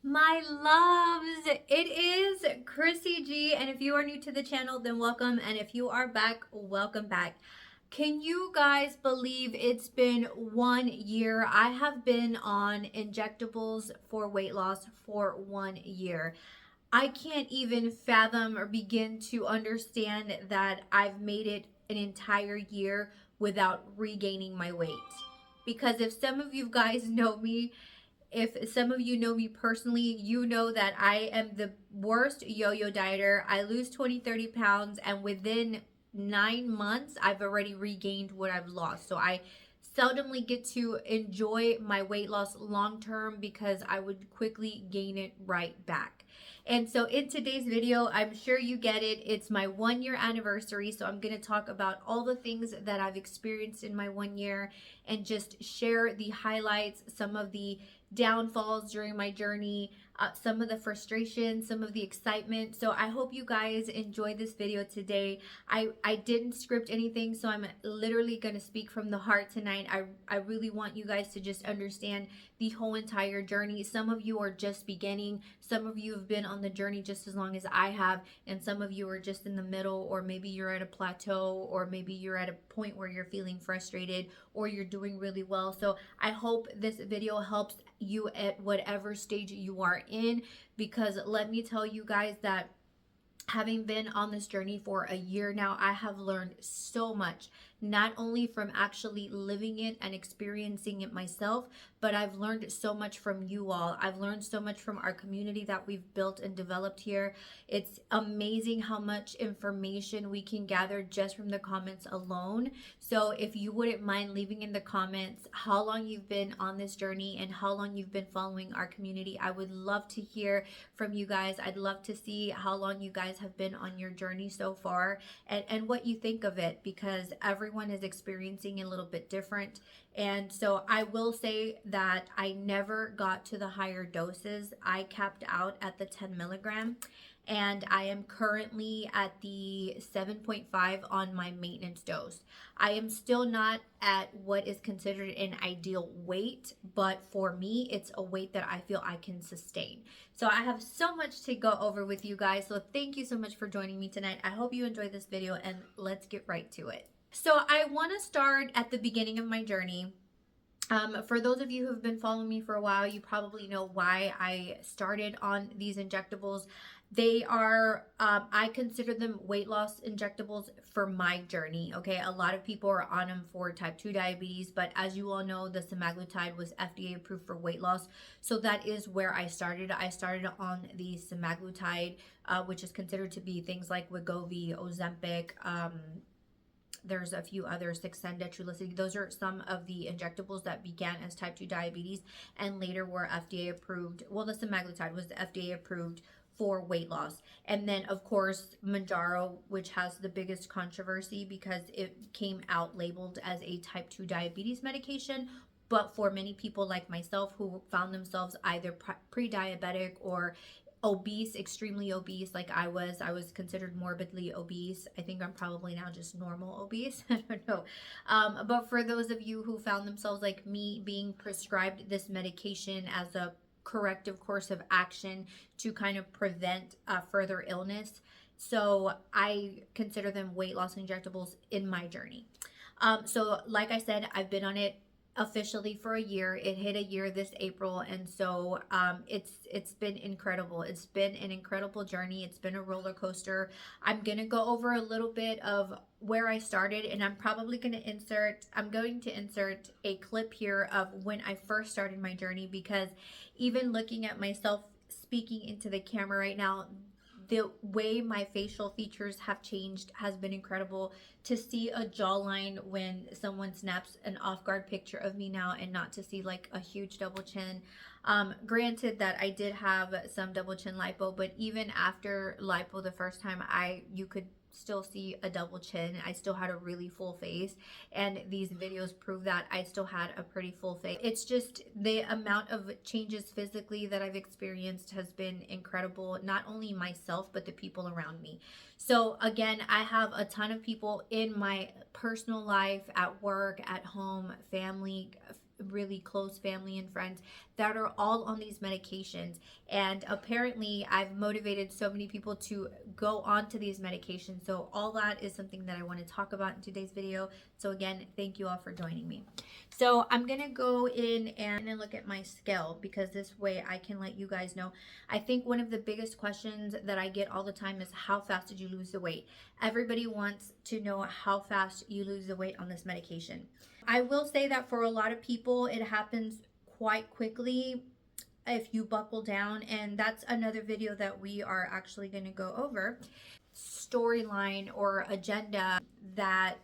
My loves, it is Crissy G, and if you are new to the channel, then welcome, and if you are back, welcome back. Can you guys believe it's been 1 year? I have been on injectables for weight loss for 1 year. I can't even fathom or begin to understand that I've made it an entire year without regaining my weight. Because if some of you guys know me, if some of you know me personally, you know that I am the worst yo-yo dieter. I lose 20, 30 pounds, and within 9 months, I've already regained what I've lost. So I seldomly get to enjoy my weight loss long term because I would quickly gain it right back. And so in today's video, I'm sure you get it. It's my 1 year anniversary. So I'm going to talk about all the things that I've experienced in my 1 year and just share the highlights, some of the downfalls during my journey, some of the frustration, some of the excitement. So I hope you guys enjoy this video today. I didn't script anything, so I'm literally going to speak from the heart tonight. I really want you guys to just understand the whole entire journey. Some of you are just beginning. Some of you have been on the journey just as long as I have, and some of you are just in the middle, or maybe you're at a plateau, or maybe you're at a point where you're feeling frustrated, or you're doing really well. So I hope this video helps you at whatever stage you are in, because let me tell you guys that having been on this journey for a year now, I have learned so much, not only from actually living it and experiencing it myself, but I've learned so much from you all. I've learned so much from our community that we've built and developed here. It's amazing how much information we can gather just from the comments alone. So if you wouldn't mind leaving in the comments how long you've been on this journey and how long you've been following our community, I would love to hear from you guys. I'd love to see how long you guys have been on your journey so far, and what you think of it, because everyone is experiencing a little bit different. And so I will say that I never got to the higher doses. I capped out at the 10 milligram, and I am currently at the 7.5 on my maintenance dose. I am still not at what is considered an ideal weight, but for me, it's a weight that I feel I can sustain. So I have so much to go over with you guys. So thank you so much for joining me tonight. I hope you enjoyed this video, and let's get right to it. So I want to start at the beginning of my journey. For those of you who have been following me for a while, you probably know why I started on these injectables. They are, I consider them weight loss injectables for my journey, okay? A lot of people are on them for type 2 diabetes, but as you all know, the semaglutide was FDA approved for weight loss. So that is where I started. I started on the semaglutide, which is considered to be things like Wegovy, Ozempic, there's a few others, Saxenda, Trulicity. Those are some of the injectables that began as type 2 diabetes and later were FDA approved. Well, the semaglutide was the FDA approved for weight loss. And then, of course, Mounjaro, which has the biggest controversy because it came out labeled as a type 2 diabetes medication. But for many people like myself who found themselves either pre-diabetic or obese, extremely obese, like I was considered morbidly obese. I think I'm probably now just normal obese. I don't know. But for those of you who found themselves like me being prescribed this medication as a corrective course of action to kind of prevent further illness, so I consider them weight loss injectables in my journey. So like I said, I've been on it officially for a year. It hit a year this April, and so it's been incredible. It's been an incredible journey. It's been a roller coaster. I'm gonna go over a little bit of where I started, and I'm going to insert a clip here of when I first started my journey, because even looking at myself speaking into the camera right now, the way my facial features have changed has been incredible. To see a jawline when someone snaps an off-guard picture of me now, and not to see like a huge double chin. Granted that I did have some double chin lipo, but even after lipo the first time, you could still see a double chin. I still had a really full face, and these videos prove that I still had a pretty full face. It's just the amount of changes physically that I've experienced has been incredible, not only myself but the people around me. So again, I have a ton of people in my personal life, at work, at home, family, really close family and friends that are all on these medications. And apparently, I've motivated so many people to go onto these medications. So, all that is something that I want to talk about in today's video. So, again, thank you all for joining me. So, I'm going to go in and look at my scale because this way I can let you guys know. I think one of the biggest questions that I get all the time is how fast did you lose the weight? Everybody wants to know how fast you lose the weight on this medication. I will say that for a lot of people, it happens quite quickly if you buckle down, and that's another video that we are actually going to go over. Storyline or agenda that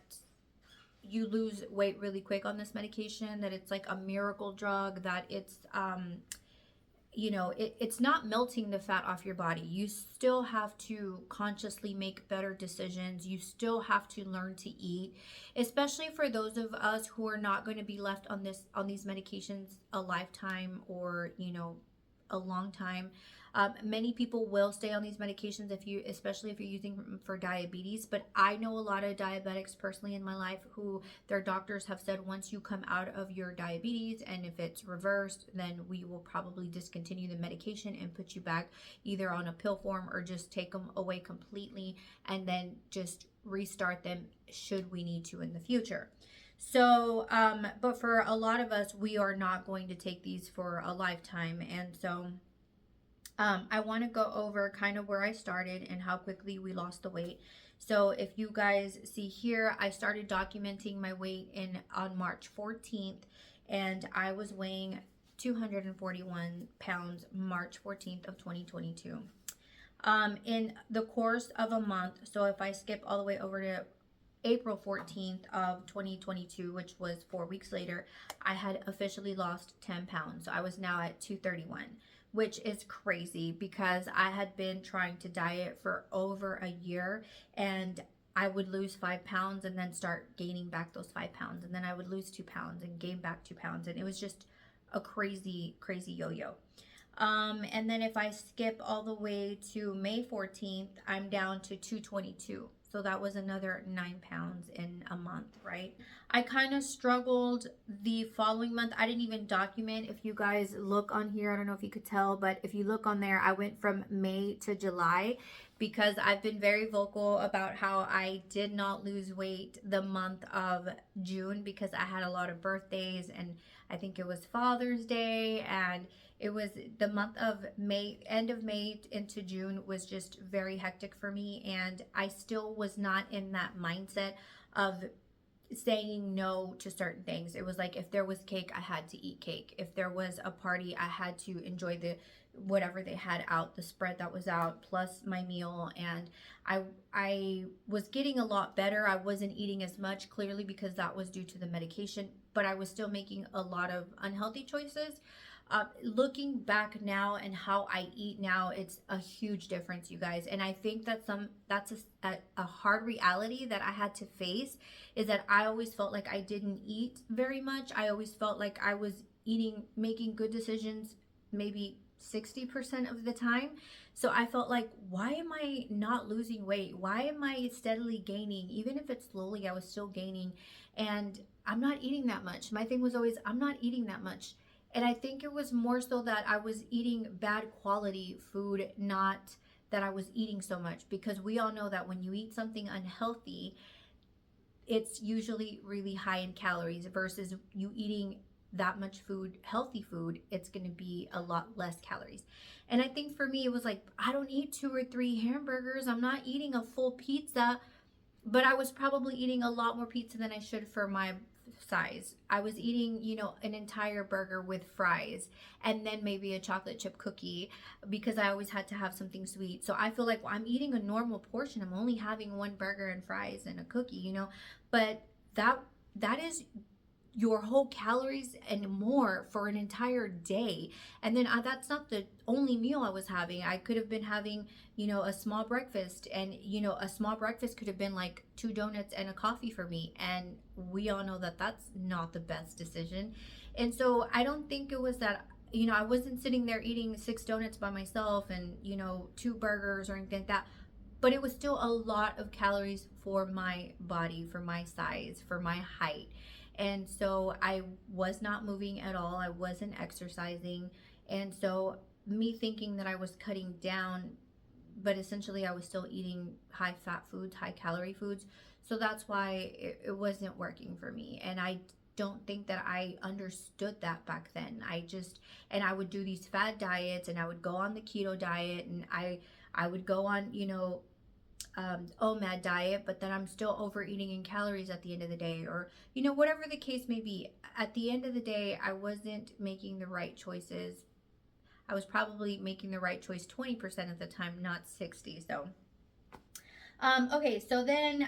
you lose weight really quick on this medication, that it's like a miracle drug, that it's it's not melting the fat off your body. You still have to consciously make better decisions. You still have to learn to eat, especially for those of us who are not going to be left on these medications a lifetime or a long time. Many people will stay on these medications especially if you're using them for diabetes. But I know a lot of diabetics personally in my life who their doctors have said once you come out of your diabetes and if it's reversed, then we will probably discontinue the medication and put you back either on a pill form or just take them away completely and then just restart them should we need to in the future. So, but for a lot of us, we are not going to take these for a lifetime. And so I want to go over kind of where I started and how quickly we lost the weight. So if you guys see here, I started documenting my weight on March 14th, and I was weighing 241 pounds March 14th of 2022. In the course of a month, so if I skip all the way over to April 14th of 2022, which was 4 weeks later, I had officially lost 10 pounds. So I was now at 231, which is crazy because I had been trying to diet for over a year, and I would lose 5 pounds and then start gaining back those 5 pounds. And then I would lose 2 pounds and gain back 2 pounds. And it was just a crazy, crazy yo-yo. And then if I skip all the way to May 14th, I'm down to 222. So that was another 9 pounds in a month, right? I kind of struggled the following month. I didn't even document. If you guys look on here, I don't know if you could tell, but if you look on there, I went from May to July because I've been very vocal about how I did not lose weight the month of June because I had a lot of birthdays, and I think it was Father's Day, and it was the month of May, end of May into June was just very hectic for me. And I still was not in that mindset of saying no to certain things. It was like if there was cake, I had to eat cake. If there was a party, I had to enjoy whatever they had out, the spread that was out, plus my meal. And I was getting a lot better. I wasn't eating as much, clearly because that was due to the medication, but I was still making a lot of unhealthy choices. Looking back now and how I eat now, it's a huge difference, you guys. And I think that's a hard reality that I had to face, is that I always felt like I didn't eat very much. I always felt like I was making good decisions maybe 60% of the time. So I felt like, why am I not losing weight? Why am I steadily gaining? Even if it's slowly, I was still gaining, and I'm not eating that much. My thing was always, I'm not eating that much. And I think it was more so that I was eating bad quality food, not that I was eating so much, because we all know that when you eat something unhealthy, it's usually really high in calories versus you eating that much food, healthy food, it's going to be a lot less calories. And I think for me, it was like, I don't eat 2 or 3 hamburgers. I'm not eating a full pizza, but I was probably eating a lot more pizza than I should for my size. I was eating, an entire burger with fries and then maybe a chocolate chip cookie because I always had to have something sweet. So I feel like, well, I'm eating a normal portion. I'm only having 1 burger and fries and a cookie, but that is your whole calories and more for an entire day. And then that's not the only meal I was having. I could have been having, a small breakfast, and, a small breakfast could have been like 2 donuts and a coffee for me. And we all know that that's not the best decision. And so I don't think it was that, I wasn't sitting there eating 6 donuts by myself and, 2 burgers or anything like that. But it was still a lot of calories for my body, for my size, for my height. And so I was not moving at all. I wasn't exercising. And so me thinking that I was cutting down, but essentially I was still eating high fat foods, high calorie foods. So that's why it wasn't working for me. And I don't think that I understood that back then. And I would do these fad diets, and I would go on the keto diet, and I would go on, OMAD diet, but then I'm still overeating in calories at the end of the day, or, whatever the case may be. At the end of the day, I wasn't making the right choices. I was probably making the right choice 20% of the time, not 60. So, okay. So then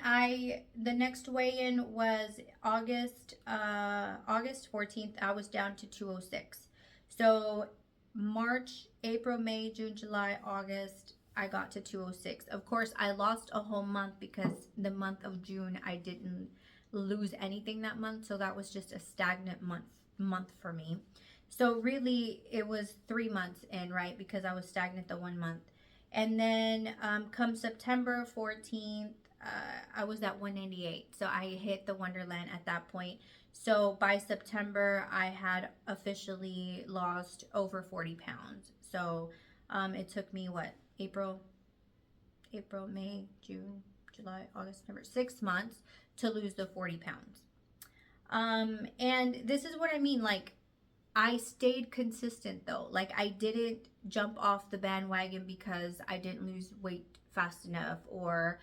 the next weigh-in was August 14th. I was down to 206. So March, April, May, June, July, August, I got to 206. Of course, I lost a whole month because the month of June, I didn't lose anything that month. So that was just a stagnant month for me. So really, it was 3 months in, right? Because I was stagnant the 1 month. And then come September 14th, I was at 198. So I hit the Wonderland at that point. So by September, I had officially lost over 40 pounds. So it took me, April, May, June, July, August, September, 6 months to lose the 40 pounds. And this is what I mean. Like, I stayed consistent though. Like, I didn't jump off the bandwagon because I didn't lose weight fast enough, or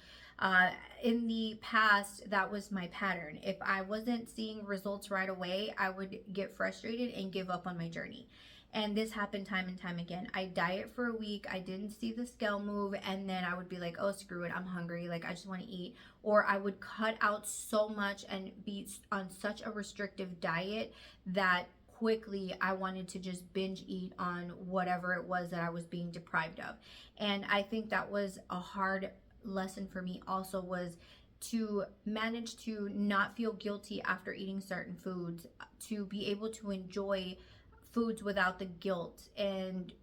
in the past, that was my pattern. If I wasn't seeing results right away, I would get frustrated and give up on my journey. And this happened time and time again. I diet for a week, I didn't see the scale move, and then I would be like, oh, screw it, I'm hungry, like I just want to eat. Or I would cut out so much and be on such a restrictive diet that quickly I wanted to just binge eat on whatever it was that I was being deprived of. And I think that was a hard lesson for me also, was to manage to not feel guilty after eating certain foods, to be able to enjoy foods without the guilt, and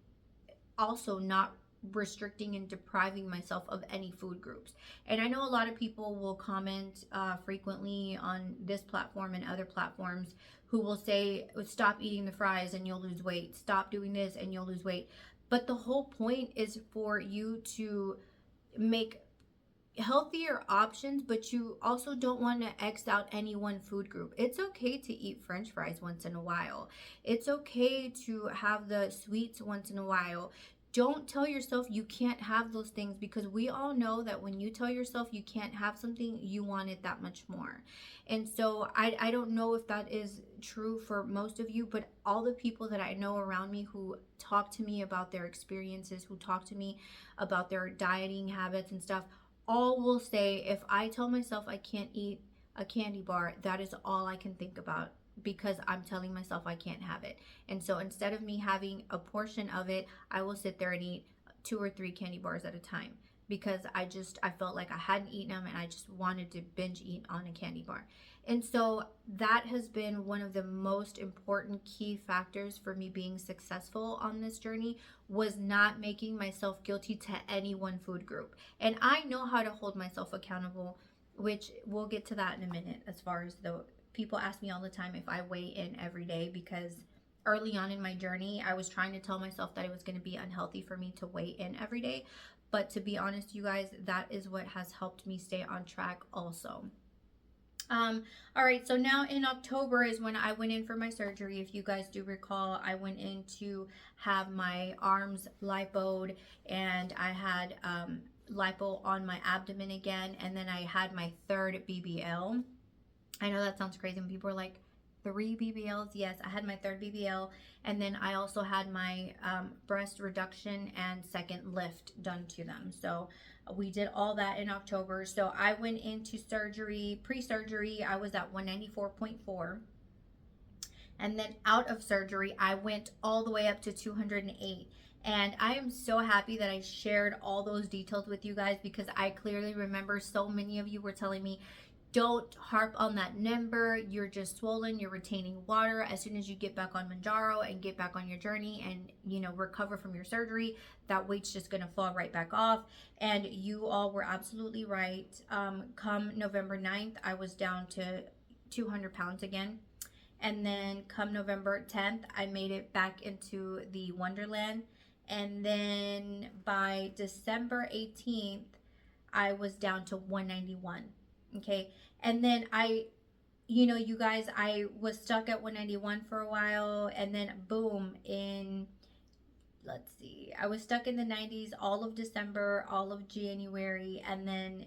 also not restricting and depriving myself of any food groups. And I know a lot of people will comment frequently on this platform and other platforms who will say, stop eating the fries and you'll lose weight, stop doing this and you'll lose weight. But the whole point is for you to make healthier options, but you also don't want to X out any one food group. It's okay to eat French fries once in a while. It's okay to have the sweets once in a while. Don't tell yourself you can't have those things, because we all know that when you tell yourself you can't have something, you want it that much more. And so I don't know if that is true for most of you, but all the people that I know around me who talk to me about their experiences, who talk to me about their dieting habits and stuff, all will say, if I tell myself I can't eat a candy bar, that is all I can think about, because I'm telling myself I can't have it. And so instead of me having a portion of it, I will sit there and eat 2 or 3 candy bars at a time, because I felt like I hadn't eaten them and I just wanted to binge eat on a candy bar. And so that has been one of the most important key factors for me being successful on this journey, was not making myself guilty to any one food group. And I know how to hold myself accountable, which we'll get to that in a minute. As far as people ask me all the time if I weigh in every day, because early on in my journey, I was trying to tell myself that it was going to be unhealthy for me to weigh in every day. But to be honest, you guys, that is what has helped me stay on track also. All right, so now in October is when I went in for my surgery. If you guys do recall, I went in to have my arms lipoed, and I had lipo on my abdomen again, and then I had my 3rd BBL. I know that sounds crazy when people are like, 3 BBLs? Yes, I had my 3rd BBL, and then I also had my breast reduction and 2nd lift done to them. So we did all that in October. So I went into surgery, pre-surgery, I was at 194.4. And then out of surgery, I went all the way up to 208. And I am so happy that I shared all those details with you guys, because I clearly remember so many of you were telling me, don't harp on that number. You're just swollen. You're retaining water. As soon as you get back on Manjaro and get back on your journey and, recover from your surgery, that weight's just going to fall right back off. And you all were absolutely right. Come November 9th, I was down to 200 pounds again. And then come November 10th, I made it back into the Wonderland. And then by December 18th, I was down to 191. Okay. And then you guys, I was stuck at 191 for a while. And then boom, let's see, I was stuck in the 90s all of December, all of January. And then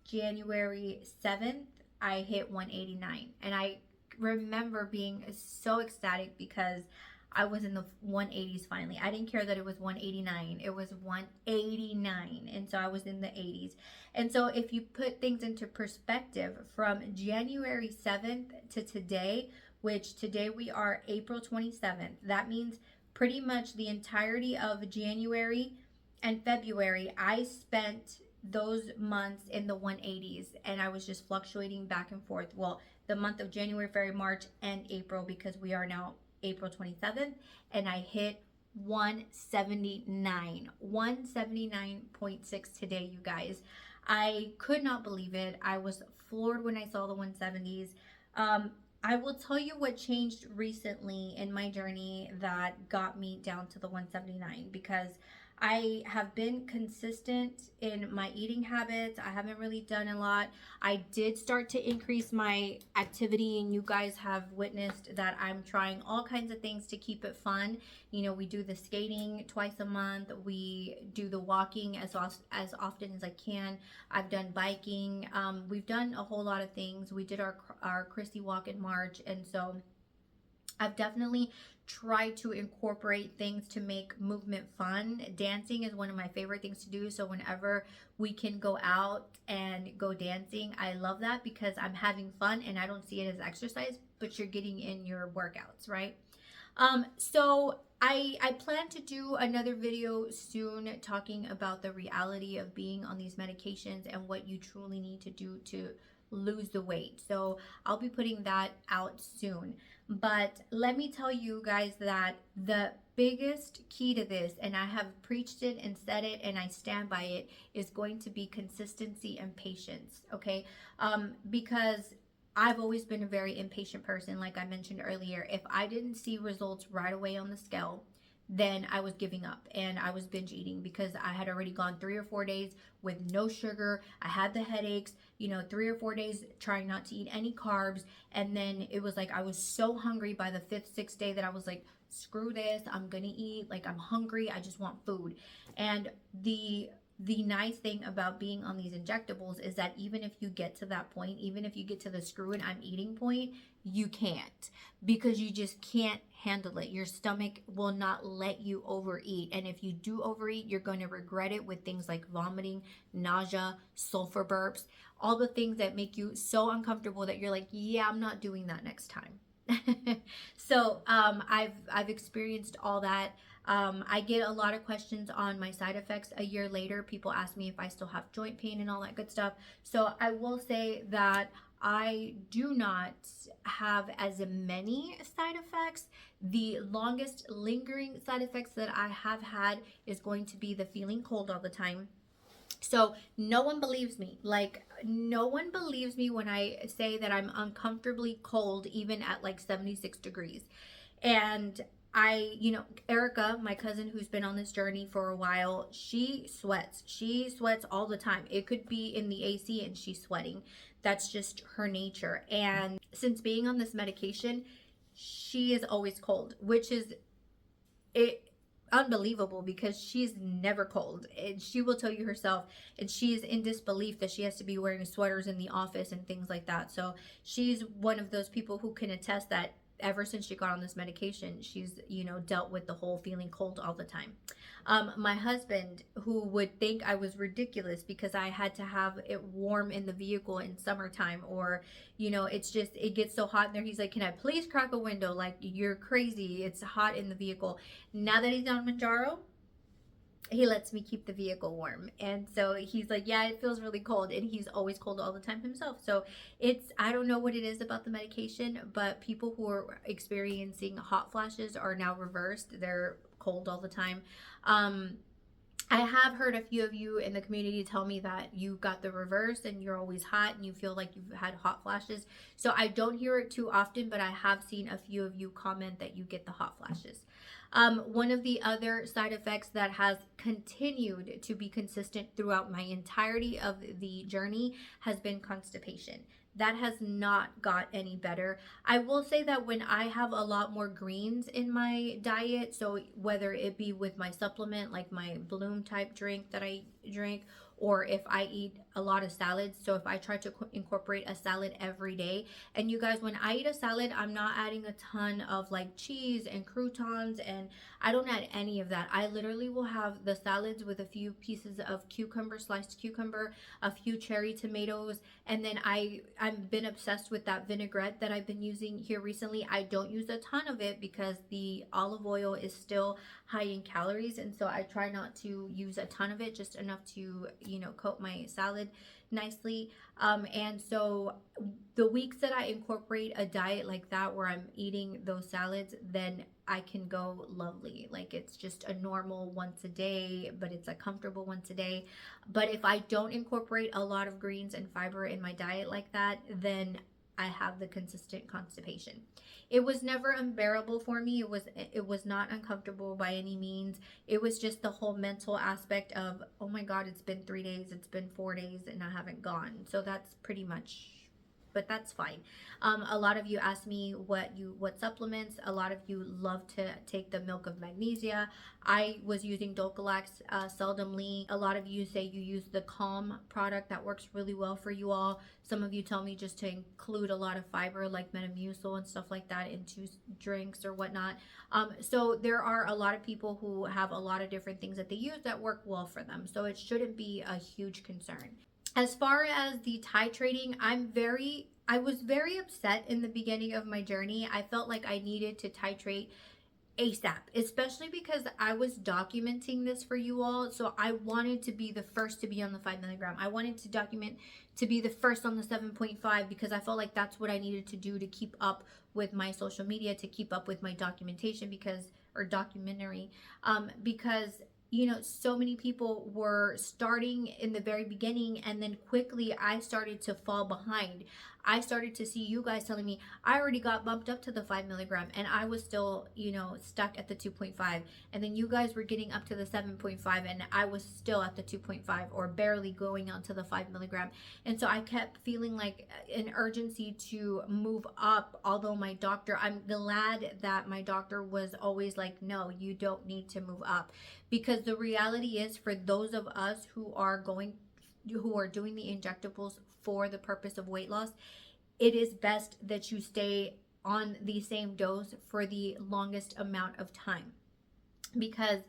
January 7th, I hit 189. And I remember being so ecstatic because I was in the 180s finally. I didn't care that it was 189. It was 189. And so I was in the 80s. And so if you put things into perspective from January 7th to today, which today we are April 27th, that means pretty much the entirety of January and February, I spent those months in the 180s, and I was just fluctuating back and forth. Well, the month of January, February, March, and April, because we are now April 27th, and I hit 179, 179.6 today, you guys. I could not believe it. I was floored when I saw the 170s. I will tell you what changed recently in my journey that got me down to the 179, because I have been consistent in my eating habits. I haven't really done a lot. I did start to increase my activity, and you guys have witnessed that I'm trying all kinds of things to keep it fun. We do the skating twice a month. We do the walking as often as I can. I've done biking. We've done a whole lot of things. We did our Crissy walk in March, and so I've definitely tried to incorporate things to make movement fun. Dancing is one of my favorite things to do. So whenever we can go out and go dancing, I love that because I'm having fun and I don't see it as exercise, but you're getting in your workouts, right? So I plan to do another video soon talking about the reality of being on these medications and what you truly need to do to lose the weight. So I'll be putting that out soon. But let me tell you guys that the biggest key to this, and I have preached it and said it and I stand by it, is going to be consistency and patience. Okay. Because I've always been a very impatient person. Like I mentioned earlier, if I didn't see results right away on the scale, then I was giving up and I was binge eating because I had already gone 3 or 4 days with no sugar. I had the headaches, 3 or 4 days trying not to eat any carbs. And then it was like I was so hungry by the 5th, 6th day that I was like, screw this, I'm gonna eat. Like, I'm hungry, I just want food. And the nice thing about being on these injectables is that even if you get to that point, even if you get to the screw and I'm eating point, you can't, because you just can't handle it. Your stomach will not let you overeat. And if you do overeat, you're going to regret it with things like vomiting, nausea, sulfur burps, all the things that make you so uncomfortable that you're like, yeah, I'm not doing that next time. So I've experienced all that. I get a lot of questions on my side effects a year later. People ask me if I still have joint pain and all that good stuff. So I will say that I do not have as many side effects. The longest lingering side effects that I have had is going to be the feeling cold all the time. So no one believes me. Like, no one believes me when I say that I'm uncomfortably cold even at like 76 degrees. And Erica, my cousin who's been on this journey for a while, she sweats. She sweats all the time. It could be in the AC and she's sweating. That's just her nature. And since being on this medication, she is always cold, which is unbelievable because she's never cold. And she will tell you herself, and she is in disbelief that she has to be wearing sweaters in the office and things like that. So she's one of those people who can attest that ever since she got on this medication, she's, dealt with the whole feeling cold all the time. My husband, who would think I was ridiculous because I had to have it warm in the vehicle in summertime, or, it gets so hot in there. He's like, can I please crack a window? Like, you're crazy. It's hot in the vehicle. Now that he's on Manjaro, he lets me keep the vehicle warm. And so he's like, yeah, it feels really cold. And he's always cold all the time himself. So I don't know what it is about the medication, but people who are experiencing hot flashes are now reversed. They're cold all the time. I have heard a few of you in the community tell me that you got the reverse and you're always hot and you feel like you've had hot flashes. So I don't hear it too often, but I have seen a few of you comment that you get the hot flashes. One of the other side effects that has continued to be consistent throughout my entirety of the journey has been constipation. That has not got any better. I will say that when I have a lot more greens in my diet, so whether it be with my supplement, like my bloom type drink that I drink, or if I eat a lot of salads, so if I try to incorporate a salad every day, and you guys, when I eat a salad, I'm not adding a ton of like cheese and croutons, and I don't add any of that. I literally will have the salads with a few pieces of cucumber, sliced cucumber, a few cherry tomatoes, and then I've been obsessed with that vinaigrette that I've been using here recently. I don't use a ton of it because the olive oil is still high in calories, and so I try not to use a ton of it, just enough to, you know, coat my salad nicely. And so the weeks that I incorporate a diet like that where I'm eating those salads, then I can go lovely. Like it's just a normal once a day, but it's a comfortable once a day. But if I don't incorporate a lot of greens and fiber in my diet like that, then I have the consistent constipation. It was never unbearable for me. It was not uncomfortable by any means. It was just the whole mental aspect of, oh my God, it's been 3 days, it's been 4 days, and I haven't gone. So that's pretty much, but that's fine. A lot of you ask me what supplements. A lot of you love to take the milk of magnesia. I was using Dulcolax seldomly. A lot of you say you use the Calm product that works really well for you all. Some of you tell me just to include a lot of fiber like Metamucil and stuff like that into drinks or whatnot. So there are a lot of people who have a lot of different things that they use that work well for them. So it shouldn't be a huge concern. As far as the titrating, I was very upset in the beginning of my journey. I felt like I needed to titrate ASAP, especially because I was documenting this for you all. So I wanted to be the first to be on the 5 milligram. I wanted to document to be the first on the 7.5 because I felt like that's what I needed to do to keep up with my social media, to keep up with my documentation or documentary, because you know, so many people were starting in the very beginning, and then quickly I started to fall behind. I started to see you guys telling me I already got bumped up to the 5 milligram and I was still, you know, stuck at the 2.5. And then you guys were getting up to the 7.5 and I was still at the 2.5 or barely going on to the 5 milligram. And so I kept feeling like an urgency to move up. Although I'm glad that my doctor was always like, no, you don't need to move up. Because the reality is, for those of us who are doing the injectables for the purpose of weight loss, it is best that you stay on the same dose for the longest amount of time, because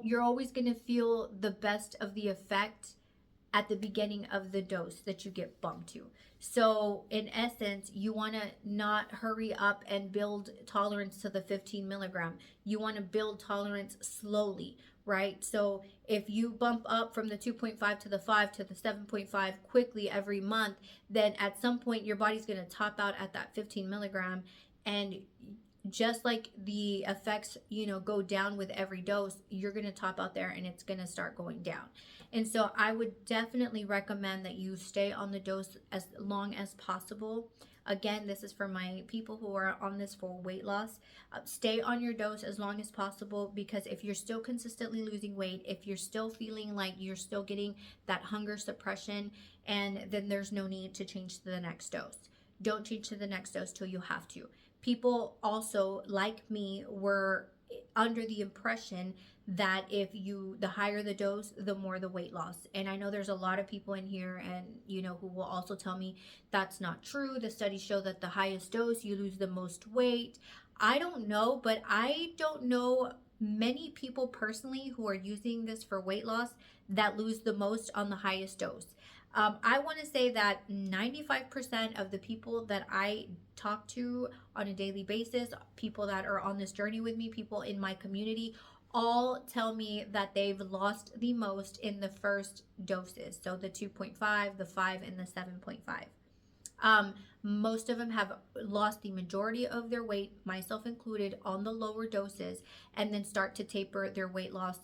you're always going to feel the best of the effect at the beginning of the dose that you get bumped to. So in essence, you want to not hurry up and build tolerance to the 15 milligram. You want to build tolerance slowly, right? So if you bump up from the 2.5 to the 5 to the 7.5 quickly every month, then at some point your body's going to top out at that 15 milligram. And just like the effects, you know, go down with every dose, you're going to top out there and it's going to start going down. And so I would definitely recommend that you stay on the dose as long as possible. Again, this is for my people who are on this for weight loss. Stay on your dose as long as possible, because if you're still consistently losing weight, if you're still feeling like you're still getting that hunger suppression, and then there's no need to change to the next dose. Don't change to the next dose till you have to. People also, like me, were under the impression that the higher the dose, the more the weight loss. And I know there's a lot of people in here and, you know, who will also tell me that's not true. The studies show that the highest dose, you lose the most weight. I don't know, but I don't know many people personally who are using this for weight loss that lose the most on the highest dose. I want to say that 95% of the people that I talk to on a daily basis, people that are on this journey with me, people in my community, all tell me that they've lost the most in the first doses. So the 2.5, the 5, and the 7.5. Most of them have lost the majority of their weight, myself included, on the lower doses, and then start to taper their weight loss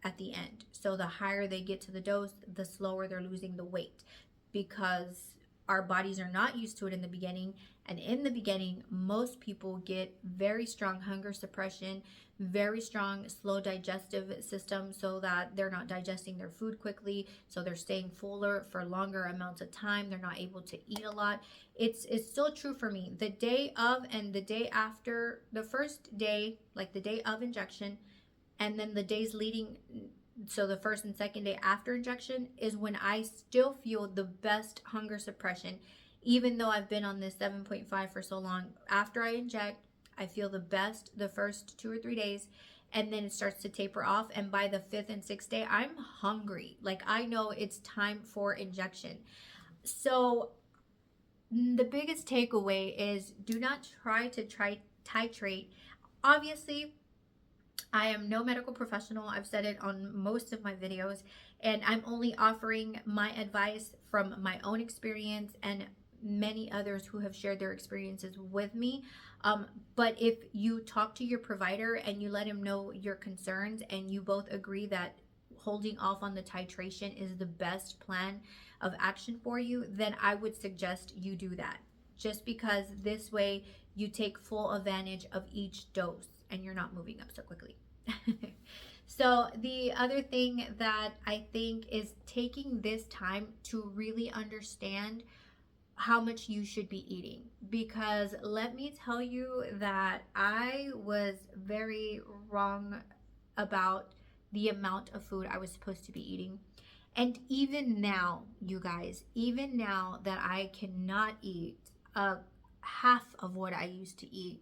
at the end. So the higher they get to the dose, the slower they're losing the weight, because our bodies are not used to it in the beginning. And in the beginning, most people get very strong hunger suppression, very strong slow digestive system, so that they're not digesting their food quickly, so they're staying fuller for longer amounts of time. They're not able to eat a lot. It's still true for me. The day of and the day after, the first day, like the day of injection, and then the days leading, so the first and second day after injection, is when I still feel the best hunger suppression. Even though I've been on this 7.5 for so long, after I inject, I feel the best the first 2 or 3 days, and then it starts to taper off. And by the 5th and 6th day, I'm hungry. Like, I know it's time for injection. So the biggest takeaway is, do not try to titrate. Obviously, I am no medical professional. I've said it on most of my videos, and I'm only offering my advice from my own experience and many others who have shared their experiences with me. But if you talk to your provider and you let him know your concerns, and you both agree that holding off on the titration is the best plan of action for you, then I would suggest you do that. Just because this way you take full advantage of each dose and you're not moving up so quickly. So the other thing that I think is taking this time to really understand how much you should be eating, because let me tell you that I was very wrong about the amount of food I was supposed to be eating. And even now, you guys, even now that I cannot eat half of what I used to eat,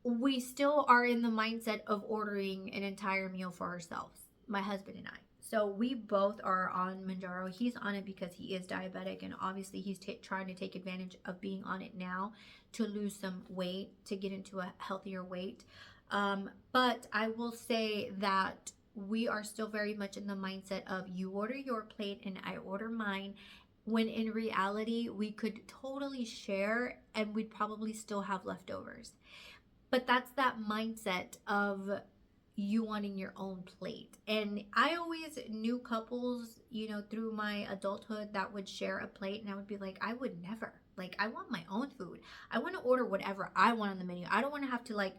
we still are in the mindset of ordering an entire meal for ourselves, my husband and I. So we both are on Mounjaro. He's on it because he is diabetic, and obviously he's trying to take advantage of being on it now to lose some weight, to get into a healthier weight. But I will say that we are still very much in the mindset of, you order your plate and I order mine, when in reality we could totally share and we'd probably still have leftovers. But that's that mindset of you wanting your own plate. And I always knew couples, you know, through my adulthood that would share a plate, and I would be like, I would never. Like, I want my own food. I want to order whatever I want on the menu. I don't want to have to like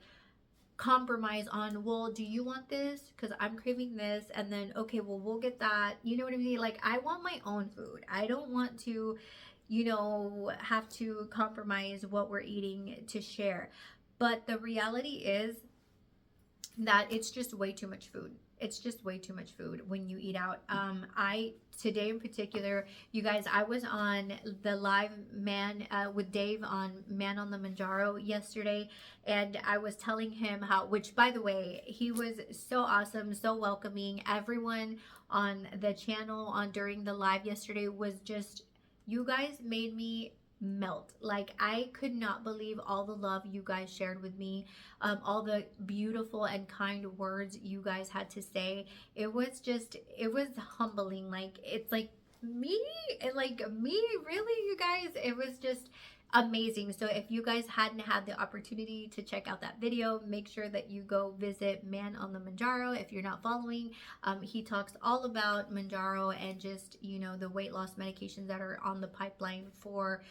compromise on, well, do you want this? Because I'm craving this. And then, okay, well, we'll get that. You know what I mean? Like, I want my own food. I don't want to, you know, have to compromise what we're eating to share. But the reality is that it's just way too much food. It's just way too much food when you eat out. Today in particular, you guys, I was on the live with Dave on Man on the Mounjaro yesterday, and I was telling him how, which by the way, he was so awesome, so welcoming. Everyone on the channel during the live yesterday was just, you guys made me melt. Like, I could not believe all the love you guys shared with me, all the beautiful and kind words you guys had to say. It was humbling. Like, it's like me, really, you guys. It was just amazing. So if you guys hadn't had the opportunity to check out that video, make sure that you go visit Man on the Mounjaro. If you're not following, he talks all about Mounjaro and just, you know, the weight loss medications that are on the pipeline for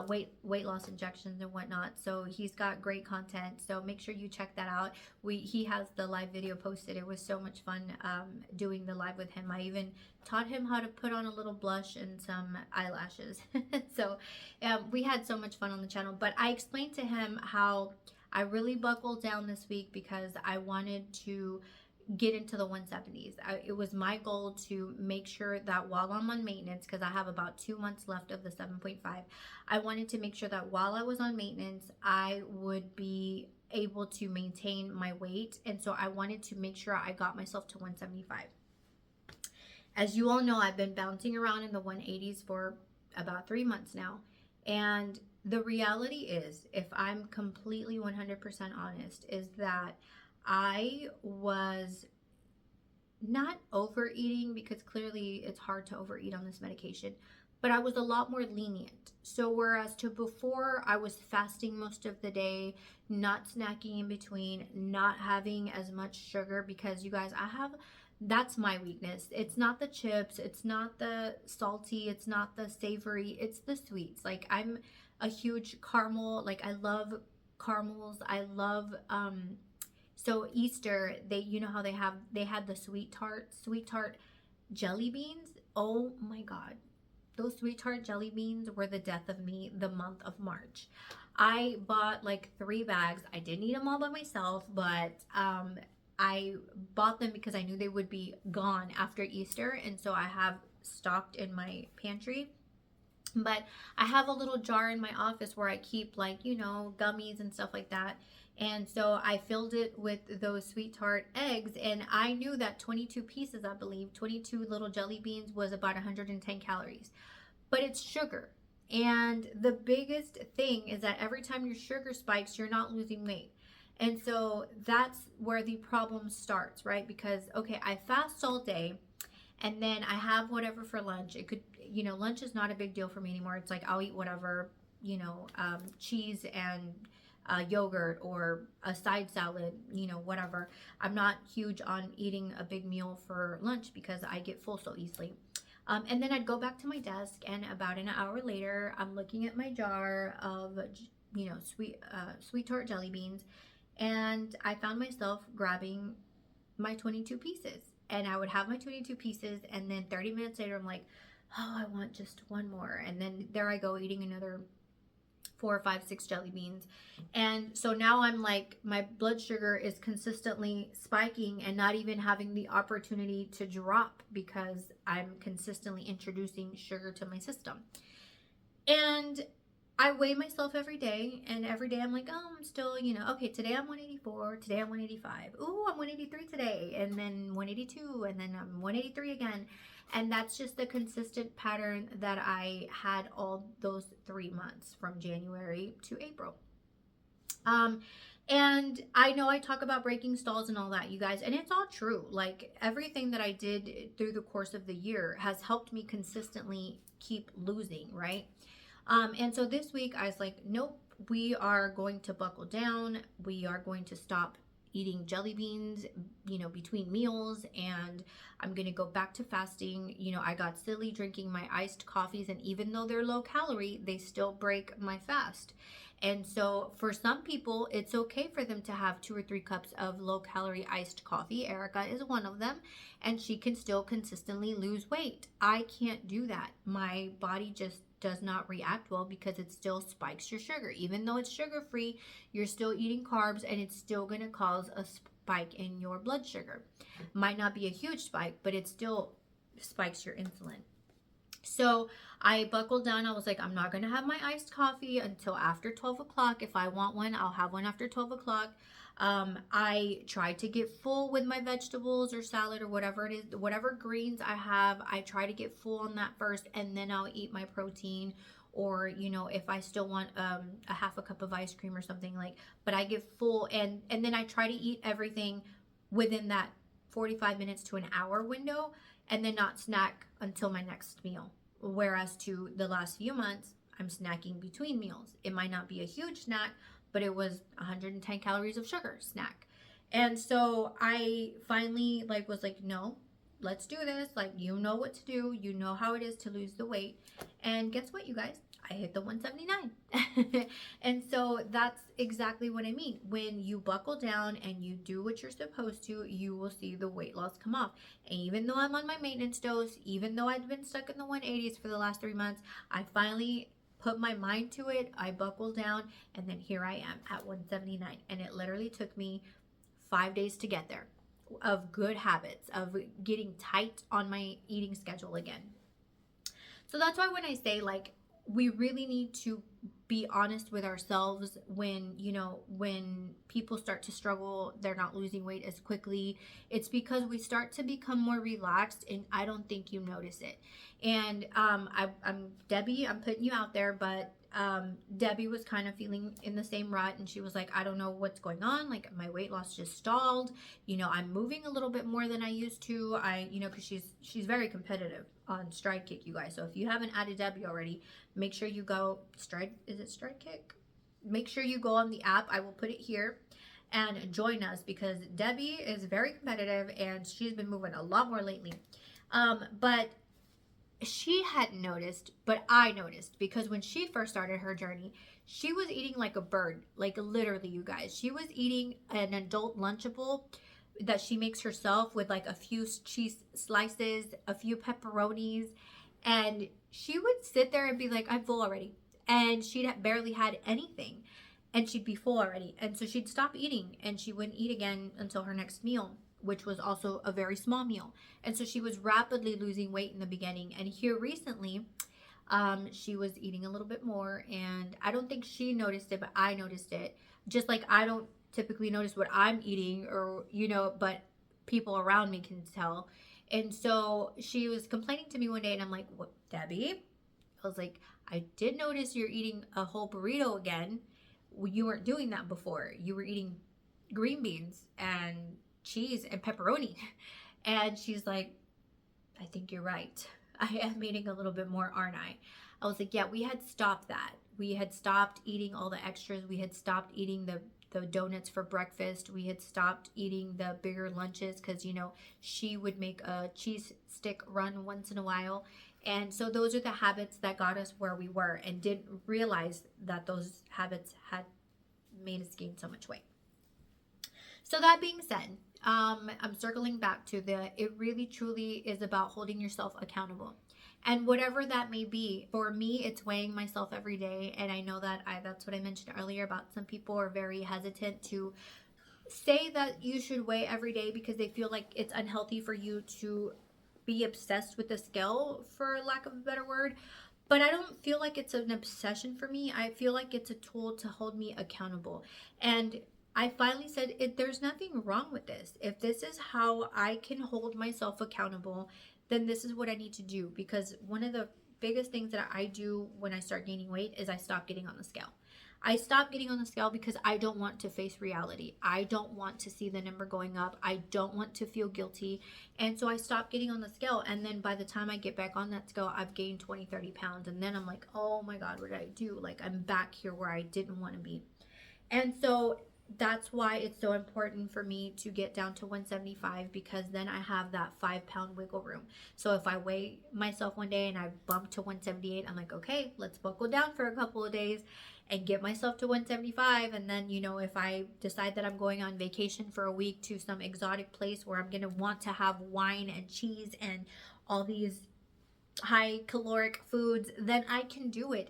weight loss injections and whatnot. So he's got great content, so make sure you check that out. He has the live video posted. It was so much fun doing the live with him. I even taught him how to put on a little blush and some eyelashes. So we had so much fun on the channel. But I explained to him how I really buckled down this week because I wanted to get into the 170s. It was my goal to make sure that while I'm on maintenance, because I have about 2 months left of the 7.5, I wanted to make sure that while I was on maintenance, I would be able to maintain my weight. And so I wanted to make sure I got myself to 175. As you all know, I've been bouncing around in the 180s for about 3 months now. And the reality is, if I'm completely 100% honest, is that I was not overeating, because clearly it's hard to overeat on this medication, but I was a lot more lenient. So whereas to before, I was fasting most of the day, not snacking in between, not having as much sugar, because you guys, that's my weakness. It's not the chips, it's not the salty, it's not the savory, it's the sweets. Like, I'm a huge caramel, like I love caramels. I love so Easter, they, you know how they had the sweet tart jelly beans. Oh my god. Those sweet tart jelly beans were the death of me the month of March. I bought like 3 bags. I didn't eat them all by myself, but I bought them because I knew they would be gone after Easter, and so I have stocked in my pantry. But I have a little jar in my office where I keep, like, gummies and stuff like that. And so I filled it with those sweet tart eggs, and I knew that 22 pieces, I believe, 22 little jelly beans was about 110 calories. But it's sugar. And the biggest thing is that every time your sugar spikes, you're not losing weight. And so that's where the problem starts, right? Because, okay, I fast all day, and then I have whatever for lunch. It could, lunch is not a big deal for me anymore. It's like I'll eat whatever, cheese and yogurt or a side salad, whatever. I'm not huge on eating a big meal for lunch because I get full so easily. And then I'd go back to my desk, and about an hour later, I'm looking at my jar of, sweet tart jelly beans, and I found myself grabbing my 22 pieces. And I would have my 22 pieces, and then 30 minutes later, I'm like, oh, I want just one more. And then there I go, eating another 4, 5, 6 jelly beans. And so now I'm like, my blood sugar is consistently spiking and not even having the opportunity to drop because I'm consistently introducing sugar to my system. And I weigh myself every day, and every day I'm like, oh, I'm still, okay, today I'm 184, today I'm 185. Ooh, I'm 183 today, and then 182, and then I'm 183 again. And that's just the consistent pattern that I had all those 3 months from January to April. And I know I talk about breaking stalls and all that, you guys, and it's all true. Like, everything that I did through the course of the year has helped me consistently keep losing, right? And so this week I was like, nope, we are going to buckle down. We are going to stop eating jelly beans, between meals, and I'm going to go back to fasting. I got silly drinking my iced coffees, and even though they're low calorie, they still break my fast. And so for some people, it's okay for them to have 2 or 3 cups of low calorie iced coffee. Erica is one of them, and she can still consistently lose weight. I can't do that. My body just does not react well because it still spikes your sugar. Even though it's sugar free, you're still eating carbs, and it's still going to cause a spike in your blood sugar. Might not be a huge spike, but it still spikes your insulin. So I buckled down. I was like, I'm not going to have my iced coffee until after 12 o'clock. If I want one, I'll have one after 12 o'clock. I try to get full with my vegetables or salad or whatever it is, whatever greens I have, I try to get full on that first, and then I'll eat my protein. Or, if I still want a half a cup of ice cream or something, like, but I get full, and then I try to eat everything within that 45 minutes to an hour window, and then not snack until my next meal. Whereas to the last few months, I'm snacking between meals. It might not be a huge snack, but it was 110 calories of sugar snack. And so I finally was like, no, let's do this. Like, you know what to do. You know how it is to lose the weight. And guess what, you guys? I hit the 179. And so that's exactly what I mean. When you buckle down and you do what you're supposed to, you will see the weight loss come off. And even though I'm on my maintenance dose, even though I've been stuck in the 180s for the last 3 months, I finally put my mind to it. I buckled down, and then here I am at 179. And it literally took me 5 days to get there, of good habits, of getting tight on my eating schedule again. So that's why when I say, like, we really need to be honest with ourselves when, when people start to struggle, they're not losing weight as quickly. It's because we start to become more relaxed, and I don't think you notice it. And I'm Debbie, I'm putting you out there, but Debbie was kind of feeling in the same rut, and she was like, I don't know what's going on. Like, my weight loss just stalled. You know, I'm moving a little bit more than I used to. You know, because she's very competitive on Stride Kick, you guys. So if you haven't added Debbie already, make sure you go Stride. Is it Stride Kick? Make sure you go on the app. I will put it here and join us, because Debbie is very competitive and she's been moving a lot more lately. But she hadn't noticed, but I noticed, because when she first started her journey, she was eating like a bird, like literally, you guys. She was eating an adult Lunchable that she makes herself with like a few cheese slices, a few pepperonis, and she would sit there and be like, I'm full already. And she'd barely had anything, and she'd be full already. And so she'd stop eating, and she wouldn't eat again until her next meal, which was also a very small meal. And so she was rapidly losing weight in the beginning. And here recently, she was eating a little bit more, and I don't think she noticed it, but I noticed it. Just like I don't typically notice what I'm eating, or, you know, but people around me can tell. And so she was complaining to me one day, and I'm like, what, Debbie? I was like, I did notice you're eating a whole burrito again. You weren't doing that before. You were eating green beans and cheese and pepperoni. And she's like, I think you're right. I am eating a little bit more, aren't I? I was like, yeah, we had stopped that. We had stopped eating all the extras. We had stopped eating the donuts for breakfast. We had stopped eating the bigger lunches, because, you know, she would make a cheese stick run once in a while. And so those are the habits that got us where we were, and didn't realize that those habits had made us gain so much weight. So that being said, I'm circling back to it really truly is about holding yourself accountable. And whatever that may be, for me, it's weighing myself every day. And I know that that's what I mentioned earlier about some people are very hesitant to say that you should weigh every day, because they feel like it's unhealthy for you to be obsessed with the scale, for lack of a better word. But I don't feel like it's an obsession for me. I feel like it's a tool to hold me accountable. And I finally said, there's nothing wrong with this. If this is how I can hold myself accountable, then this is what I need to do. Because one of the biggest things that I do when I start gaining weight is I stop getting on the scale. I stopped getting on the scale because I don't want to face reality. I don't want to see the number going up. I don't want to feel guilty. And so I stopped getting on the scale. And then by the time I get back on that scale, I've gained 20, 30 pounds. And then I'm like, oh my God, what did I do? Like, I'm back here where I didn't want to be. And so that's why it's so important for me to get down to 175, because then I have that 5-pound wiggle room. So if I weigh myself one day and I bump to 178, I'm like, okay, let's buckle down for a couple of days and get myself to 175. And then, you know, if I decide that I'm going on vacation for a week to some exotic place where I'm going to want to have wine and cheese and all these high caloric foods, then I can do it.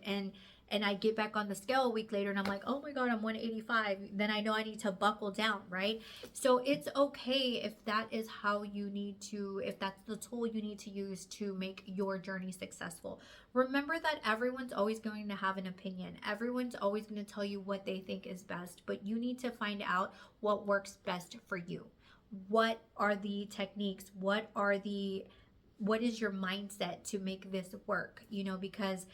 And I get back on the scale a week later and I'm like, oh my God, I'm 185. Then I know I need to buckle down, right? So it's okay if that is how you need to, if that's the tool you need to use to make your journey successful. Remember that everyone's always going to have an opinion. Everyone's always going to tell you what they think is best, but you need to find out what works best for you. What are the techniques? What is your mindset to make this work? You know, because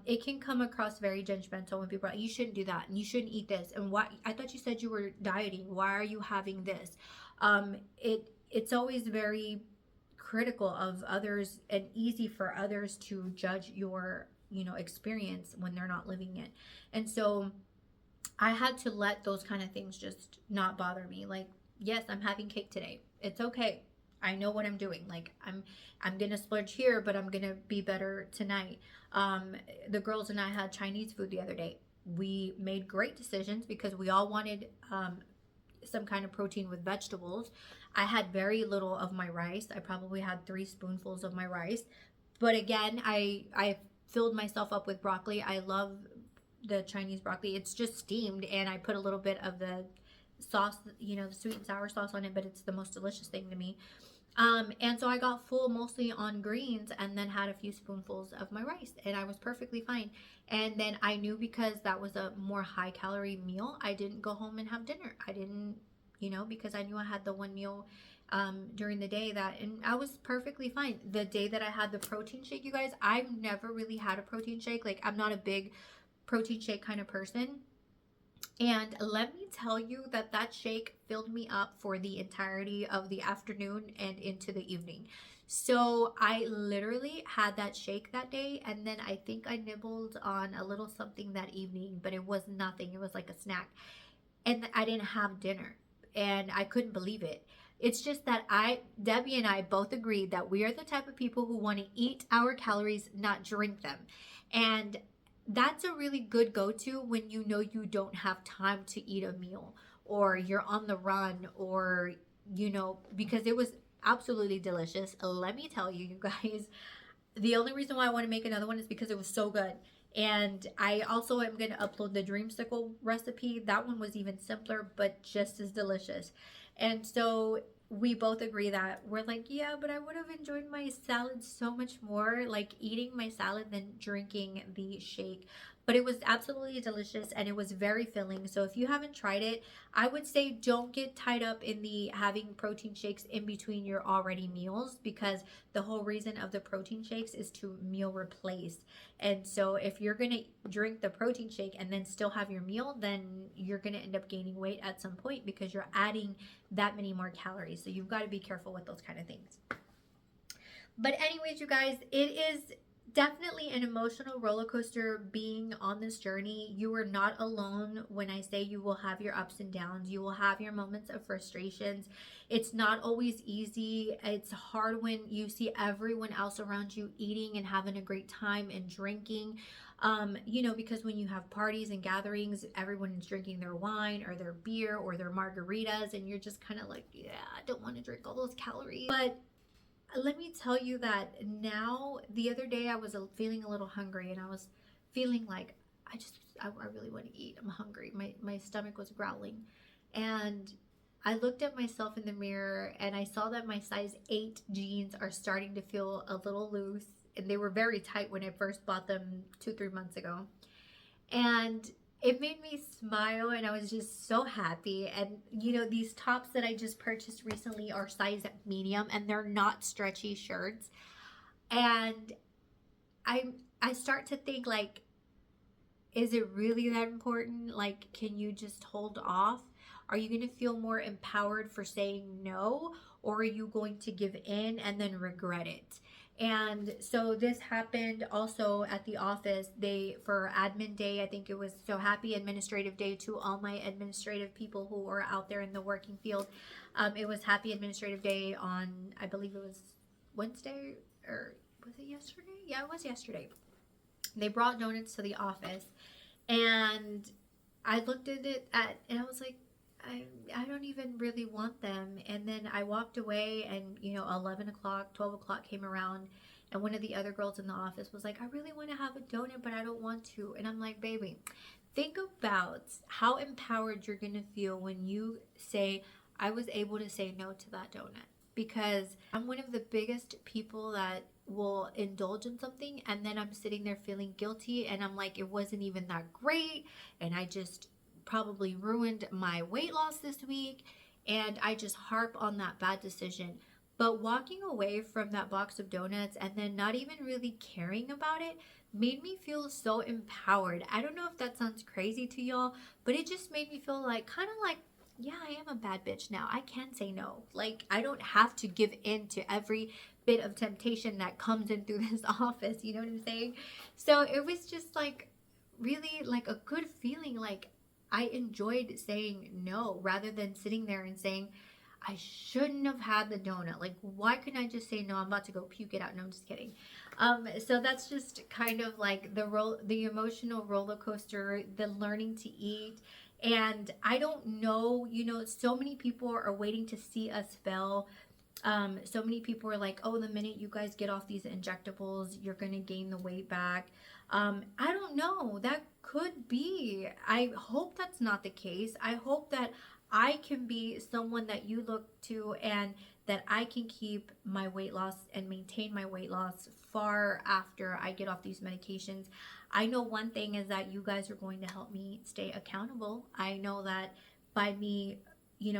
it can come across very judgmental when people are like, you shouldn't do that and you shouldn't eat this, and why, I thought you said you were dieting, why are you having this? It's always very critical of others and easy for others to judge your, you know, experience when they're not living it. And so I had to let those kind of things just not bother me. Like, yes, I'm having cake today, it's okay, I know what I'm doing. Like, I'm gonna splurge here, but I'm gonna be better tonight. The girls and I had Chinese food the other day. We made great decisions because we all wanted some kind of protein with vegetables. I had very little of my rice. I probably had 3 spoonfuls of my rice. But again, I filled myself up with broccoli. I love the Chinese broccoli. It's just steamed, and I put a little bit of the sauce, you know, the sweet and sour sauce on it, but it's the most delicious thing to me. And so I got full mostly on greens and then had a few spoonfuls of my rice, and I was perfectly fine. And then I knew, because that was a more high calorie meal, I didn't go home and have dinner. I didn't, you know, because I knew I had the one meal during the day and I was perfectly fine. The day that I had the protein shake, you guys, I've never really had a protein shake. Like, I'm not a big protein shake kind of person. And let me tell you that that shake filled me up for the entirety of the afternoon and into the evening. So I literally had that shake that day, and then I think I nibbled on a little something that evening, but it was nothing. It was like a snack. And I didn't have dinner, and I couldn't believe it. It's just that Debbie and I both agreed that we are the type of people who want to eat our calories, not drink them. And that's a really good go-to when you know you don't have time to eat a meal, or you're on the run, or because it was absolutely delicious. Let me tell you, you guys, the only reason why I want to make another one is because it was so good. And I also am going to upload the dreamsicle recipe. That one was even simpler, but just as delicious. And so we both agree that we're like, yeah, but I would have enjoyed my salad so much more, like eating my salad than drinking the shake. But it was absolutely delicious, and it was very filling. So if you haven't tried it, I would say don't get tied up in the having protein shakes in between your already meals, because the whole reason of the protein shakes is to meal replace. And so if you're going to drink the protein shake and then still have your meal, then you're going to end up gaining weight at some point, because you're adding that many more calories. So you've got to be careful with those kind of things. But anyways, you guys, it is definitely an emotional roller coaster being on this journey. You are not alone when I say you will have your ups and downs. You will have your moments of frustrations. It's not always easy. It's hard when you see everyone else around you eating and having a great time and drinking. Because when you have parties and gatherings, everyone is drinking their wine or their beer or their margaritas, and you're just kind of like, yeah, I don't want to drink all those calories. But let me tell you that now, the other day I was feeling a little hungry, and I was feeling like I really want to eat. I'm hungry. My stomach was growling, and I looked at myself in the mirror, and I saw that my size 8 jeans are starting to feel a little loose, and they were very tight when I first bought them 2-3 months ago. And it made me smile, and I was just so happy. And these tops that I just purchased recently are size medium, and they're not stretchy shirts. And I start to think, like, is it really that important? Like, can you just hold off? Are you going to feel more empowered for saying no, or are you going to give in and then regret it? And so this happened also at the office. For admin day, I think it was, so happy administrative day to all my administrative people who are out there in the working field. It was happy administrative day on, I believe it was Wednesday, or was it yesterday? Yeah, it was yesterday. They brought donuts to the office, and I looked at it and I was like, I don't even really want them. And then I walked away, and 11 o'clock, 12 o'clock came around, and one of the other girls in the office was like, I really want to have a donut, but I don't want to. And I'm like, baby, think about how empowered you're going to feel when you say, I was able to say no to that donut. Because I'm one of the biggest people that will indulge in something, and then I'm sitting there feeling guilty, and I'm like, it wasn't even that great, and I just probably ruined my weight loss this week, and I just harp on that bad decision. But walking away from that box of donuts and then not even really caring about it made me feel so empowered. I don't know if that sounds crazy to y'all, but it just made me feel like, kind of like, yeah, I am a bad bitch now. I can say no. Like, I don't have to give in to every bit of temptation that comes in through this office. You know what I'm saying? So it was just like really like a good feeling. Like, I enjoyed saying no rather than sitting there and saying, I shouldn't have had the donut. Like, why couldn't I just say no? I'm about to go puke it out. No, I'm just kidding. So that's just kind of like the emotional roller coaster, the learning to eat. And I don't know, so many people are waiting to see us fail. So many people are like, oh, the minute you guys get off these injectables, you're going to gain the weight back. I don't know. That could be. I hope that's not the case. I hope that I can be someone that you look to, and that I can keep my weight loss and maintain my weight loss far after I get off these medications. I know one thing is that you guys are going to help me stay accountable. I know that by me,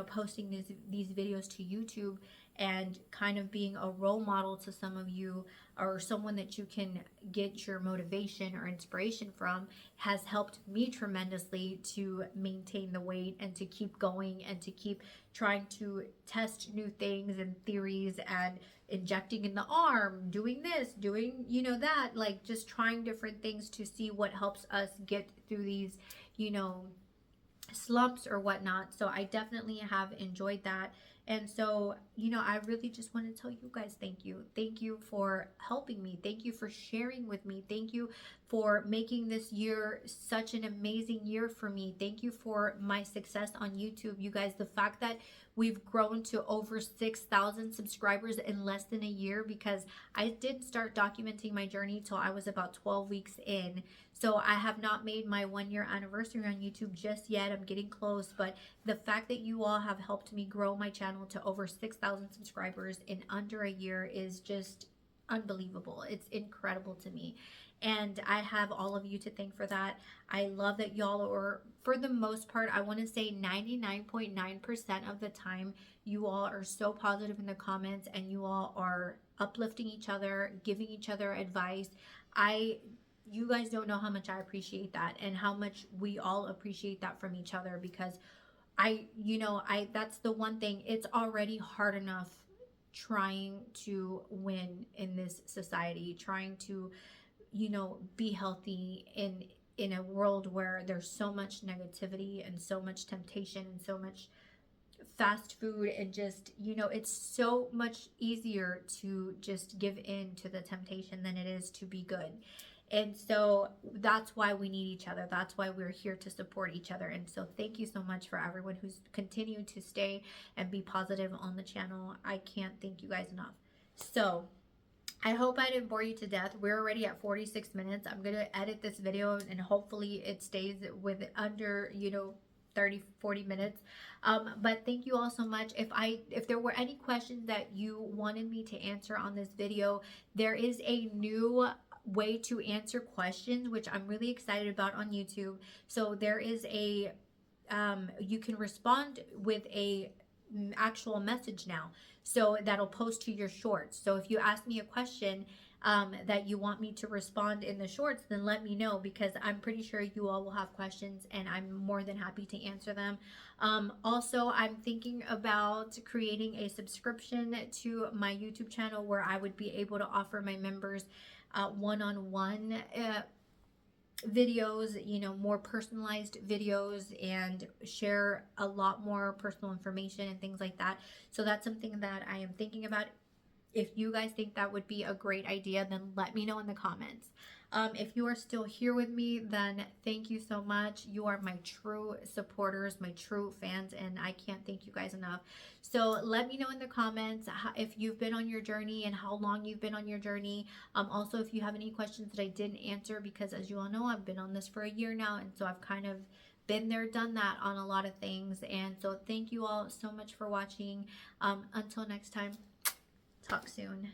posting these videos to YouTube and kind of being a role model to some of you, or someone that you can get your motivation or inspiration from, has helped me tremendously to maintain the weight and to keep going and to keep trying to test new things and theories, and injecting in the arm, doing this, doing, that, like just trying different things to see what helps us get through these, slumps or whatnot. So I definitely have enjoyed that. And so, I really just want to tell you guys thank you. Thank you for helping me. Thank you for sharing with me. Thank you for making this year such an amazing year for me. Thank you for my success on YouTube. You guys, the fact that we've grown to over 6,000 subscribers in less than a year, because I didn't start documenting my journey till I was about 12 weeks in. So I have not made my 1-year anniversary on YouTube just yet. I'm getting close, but the fact that you all have helped me grow my channel to over 6,000 subscribers in under a year is just unbelievable. It's incredible to me. And I have all of you to thank for that. I love that y'all are, for the most part, I want to say 99.9% of the time, you all are so positive in the comments, and you all are uplifting each other, giving each other advice. You guys don't know how much I appreciate that, and how much we all appreciate that from each other, because that's the one thing. It's already hard enough trying to win in this society, trying to, be healthy in a world where there's so much negativity and so much temptation and so much fast food, and just, it's so much easier to just give in to the temptation than it is to be good. And so that's why we need each other. That's why we're here to support each other. And so thank you so much for everyone who's continued to stay and be positive on the channel. I can't thank you guys enough. So I hope I didn't bore you to death. We're already at 46 minutes. I'm going to edit this video, and hopefully it stays with under, 30-40 minutes. But thank you all so much. If there were any questions that you wanted me to answer on this video, there is a new way to answer questions, which I'm really excited about on YouTube. So there is a you can respond with a actual message now, so that'll post to your shorts. So if you ask me a question that you want me to respond in the shorts, then let me know, because I'm pretty sure you all will have questions, and I'm more than happy to answer them. Also, I'm thinking about creating a subscription to my YouTube channel where I would be able to offer my members one-on-one videos, more personalized videos, and share a lot more personal information and things like that. So that's something that I am thinking about. If you guys think that would be a great idea, then let me know in the comments. If you are still here with me, then thank you so much. You are my true supporters, my true fans, and I can't thank you guys enough. So let me know in the comments if you've been on your journey and how long you've been on your journey. Also, if you have any questions that I didn't answer, because as you all know, I've been on this for a year now, and so I've kind of been there, done that on a lot of things. And so thank you all so much for watching. Until next time, talk soon.